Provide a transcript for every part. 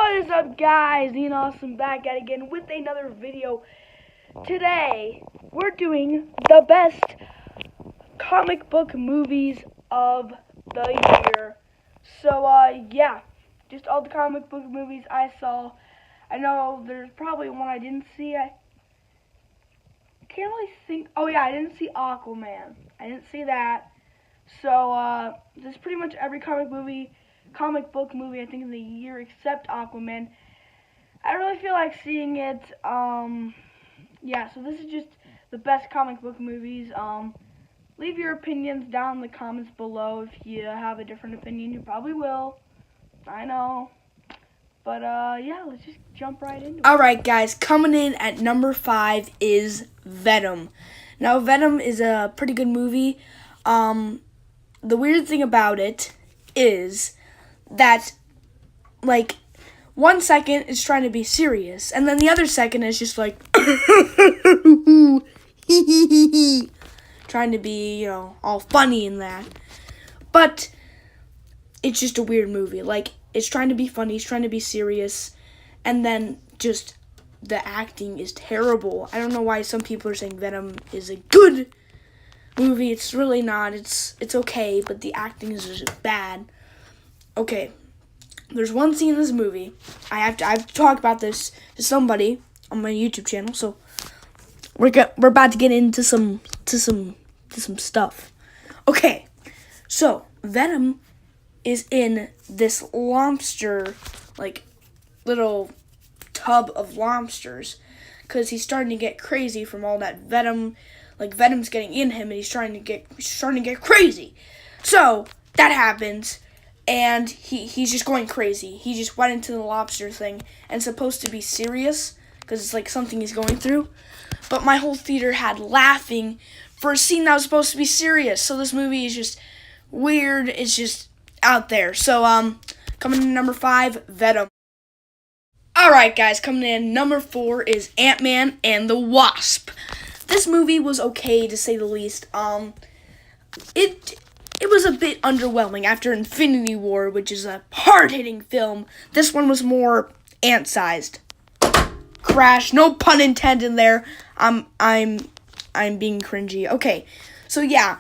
What is up, guys? Ian Awesome back at again with another video. Today, we're doing the best comic book movies of the year. So, yeah, just all the comic book movies I saw. I know there's probably one I didn't see. I can't really think. Oh, yeah, I didn't see Aquaman. I didn't see that. So, this is pretty much every comic book movie I think of the year except Aquaman. I don't really feel like seeing it. Yeah, so this is just the best comic book movies. Leave your opinions down in the comments below. If you have a different opinion, you probably will. I know. But, yeah, let's just jump right into it. Alright, guys, coming in at number 5 is Venom. Now, Venom is a pretty good movie. The weird thing about it is that, like, 1 second is trying to be serious, and then the other second is just like, trying to be, all funny and that. But it's just a weird movie. Like, it's trying to be funny, it's trying to be serious, and then just the acting is terrible. I don't know why some people are saying Venom is a good movie. It's really not. It's okay, but the acting is just bad. Okay, there's one scene in this movie. I have to talk about this to somebody on my YouTube channel. So we're about to get into some stuff. Okay, so Venom is in this lobster, like, little tub of lobsters, because he's starting to get crazy from all that venom. Like, venom's getting in him, and he's starting to get crazy. So that happens, and he's just going crazy. He just went into the lobster thing, and it's supposed to be serious because it's like something he's going through. But my whole theater had laughing for a scene that was supposed to be serious. So this movie is just weird. It's just out there. So coming in number 5, Venom. Alright, guys, coming in number 4 is Ant-Man and the Wasp. This movie was okay, to say the least. It was a bit underwhelming after Infinity War, which is a hard-hitting film. This one was more ant-sized. Crash, no pun intended there. I'm being cringy. Okay, so yeah.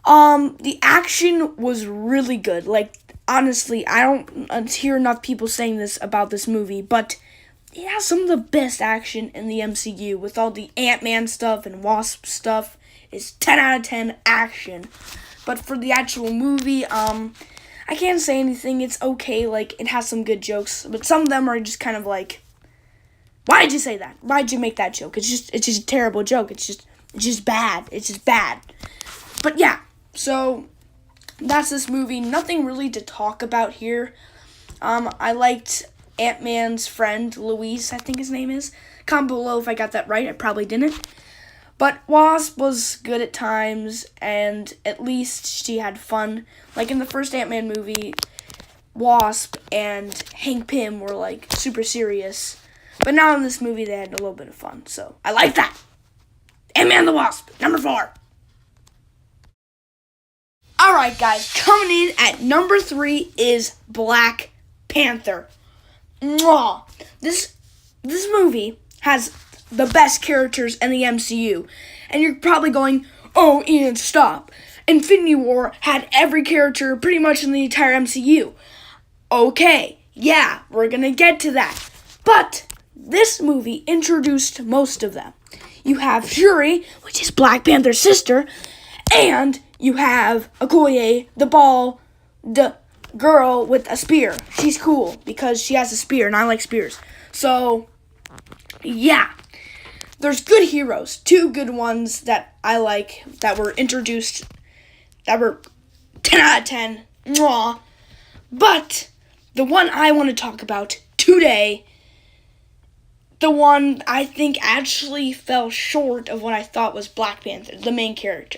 The action was really good. Like, honestly, I don't hear enough people saying this about this movie, but it has some of the best action in the MCU with all the Ant-Man stuff and Wasp stuff. It's 10 out of 10 action. But for the actual movie, I can't say anything. It's okay. Like, it has some good jokes, but some of them are just kind of like, why did you say that? Why did you make that joke? It's just a terrible joke. It's just bad. It's just bad. But yeah, so that's this movie. Nothing really to talk about here. I liked Ant-Man's friend, Luis, I think his name is. Comment below if I got that right. I probably didn't. But Wasp was good at times, and at least she had fun. Like in the first Ant-Man movie, Wasp and Hank Pym were like super serious. But now in this movie, they had a little bit of fun. So I like that. Ant-Man and the Wasp, number 4. Alright, guys, coming in at number 3 is Black Panther. Mwah. This movie has the best characters in the MCU. And you're probably going, oh, Ian, stop. Infinity War had every character pretty much in the entire MCU. Okay, yeah, we're gonna get to that. But this movie introduced most of them. You have Shuri, which is Black Panther's sister, and you have Okoye, the girl with a spear. She's cool because she has a spear, and I like spears. So, yeah. There's good heroes. 2 good ones that I like that were introduced that were 10 out of 10. Mwah. But the one I want to talk about today, the one I think actually fell short of what I thought was Black Panther, the main character.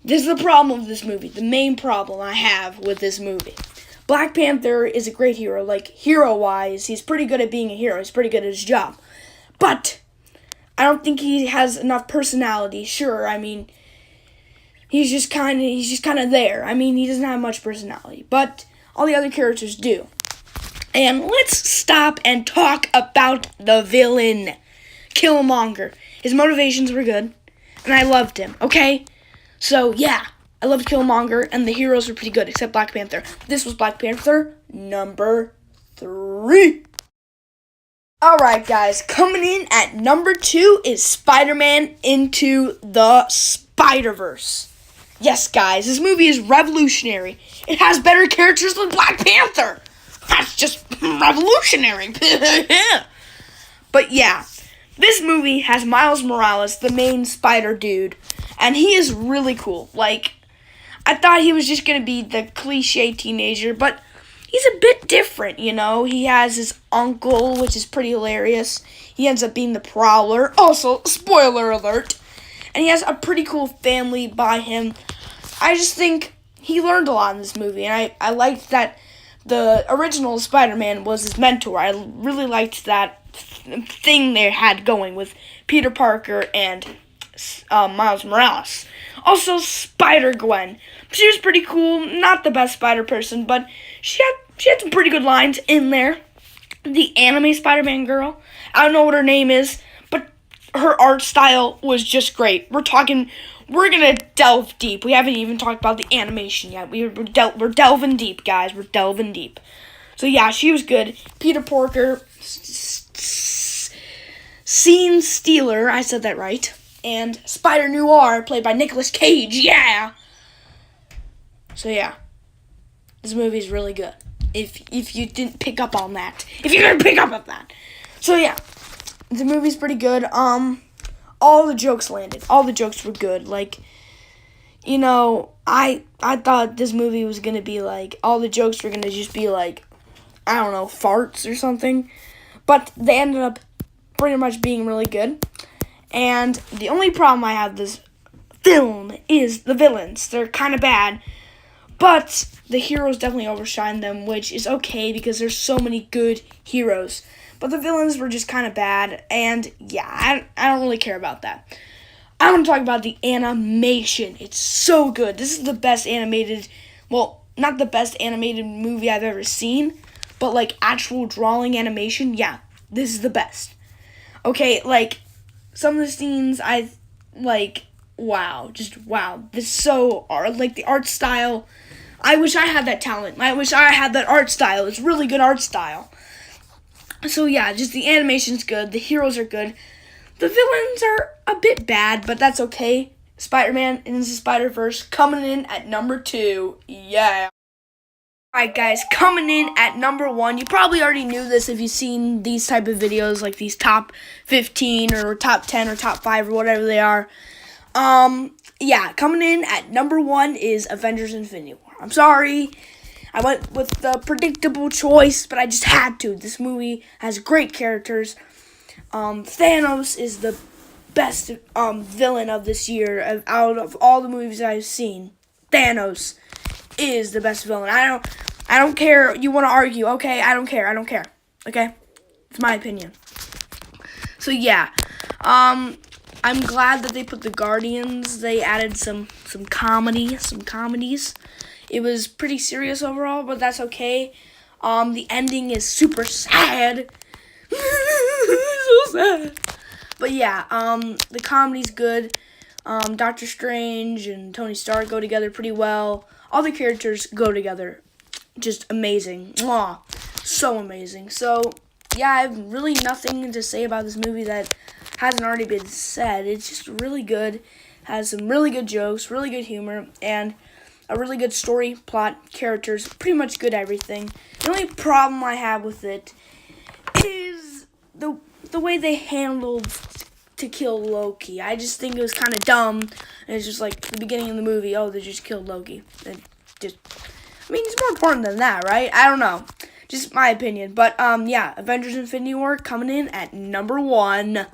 This is the problem with this movie, the main problem I have with this movie. Black Panther is a great hero. Like, hero-wise, he's pretty good at being a hero. He's pretty good at his job. But I don't think he has enough personality. Sure, I mean, he's just kind of there. I mean, he doesn't have much personality. But all the other characters do. And let's stop and talk about the villain, Killmonger. His motivations were good, and I loved him, okay? So, yeah, I loved Killmonger, and the heroes were pretty good, except Black Panther. This was Black Panther number 3. Alright, guys, coming in at number 2 is Spider-Man Into the Spider-Verse. Yes, guys, this movie is revolutionary. It has better characters than Black Panther. That's just revolutionary. But yeah, this movie has Miles Morales, the main spider dude, and he is really cool. Like, I thought he was just going to be the cliche teenager, but he's a bit different, you know. He has his uncle, which is pretty hilarious. He ends up being the Prowler. Also, spoiler alert. And he has a pretty cool family by him. I just think he learned a lot in this movie, and I liked that the original Spider-Man was his mentor. I really liked that thing they had going with Peter Parker and Miles Morales. Also, Spider-Gwen. She was pretty cool. Not the best spider person, but she had some pretty good lines in there. The anime Spider-Man girl, I don't know what her name is, but her art style was just great. We're gonna delve deep. We haven't even talked about the animation yet. We're delving deep, guys. We're delving deep. So yeah, she was good. Peter Parker, Scene Stealer, I said that right, and Spider Noir, played by Nicolas Cage. Yeah. So yeah, this movie is really good. If you didn't pick up on that, So yeah, the movie's pretty good. All the jokes landed. All the jokes were good. Like, you know, I thought this movie was gonna be like, all the jokes were gonna just be like, I don't know, farts or something. But they ended up pretty much being really good. And the only problem I have with this film is the villains. They're kind of bad. But the heroes definitely overshine them, which is okay because there's so many good heroes. But the villains were just kind of bad, and yeah, I don't really care about that. I want to talk about the animation. It's so good. This is the best animated, well, not the best animated movie I've ever seen, but like actual drawing animation, yeah, this is the best. Okay, like, some of the scenes wow, just wow. This is so, like, the art style, I wish I had that talent. I wish I had that art style. It's really good art style. So yeah, just the animation's good. The heroes are good. The villains are a bit bad, but that's okay. Spider-Man Into the Spider-Verse coming in at number 2. Yeah. Alright guys, coming in at number 1. You probably already knew this if you've seen these type of videos, like these top 15 or top 10 or top 5 or whatever they are. Yeah, coming in at number 1 is Avengers Infinity War. I'm sorry. I went with the predictable choice, but I just had to. This movie has great characters. Thanos is the best villain of this year. Out of all the movies I've seen, Thanos is the best villain. I don't care. You want to argue? Okay, I don't care. Okay, it's my opinion. So yeah, I'm glad that they put the Guardians. They added some comedies. It was pretty serious overall, but that's okay. The ending is super sad. So sad. But yeah, the comedy's good. Doctor Strange and Tony Stark go together pretty well. All the characters go together. Just amazing. Mwah. So amazing. So, yeah, I have really nothing to say about this movie that hasn't already been said. It's just really good. Has some really good jokes, really good humor, and a really good story, plot, characters, pretty much good everything. The only problem I have with it is the way they handled to kill Loki. I just think it was kind of dumb. And it's just like the beginning of the movie, oh, they just killed Loki. It's more important than that, right? I don't know. Just my opinion. But, yeah, Avengers Infinity War coming in at number 1.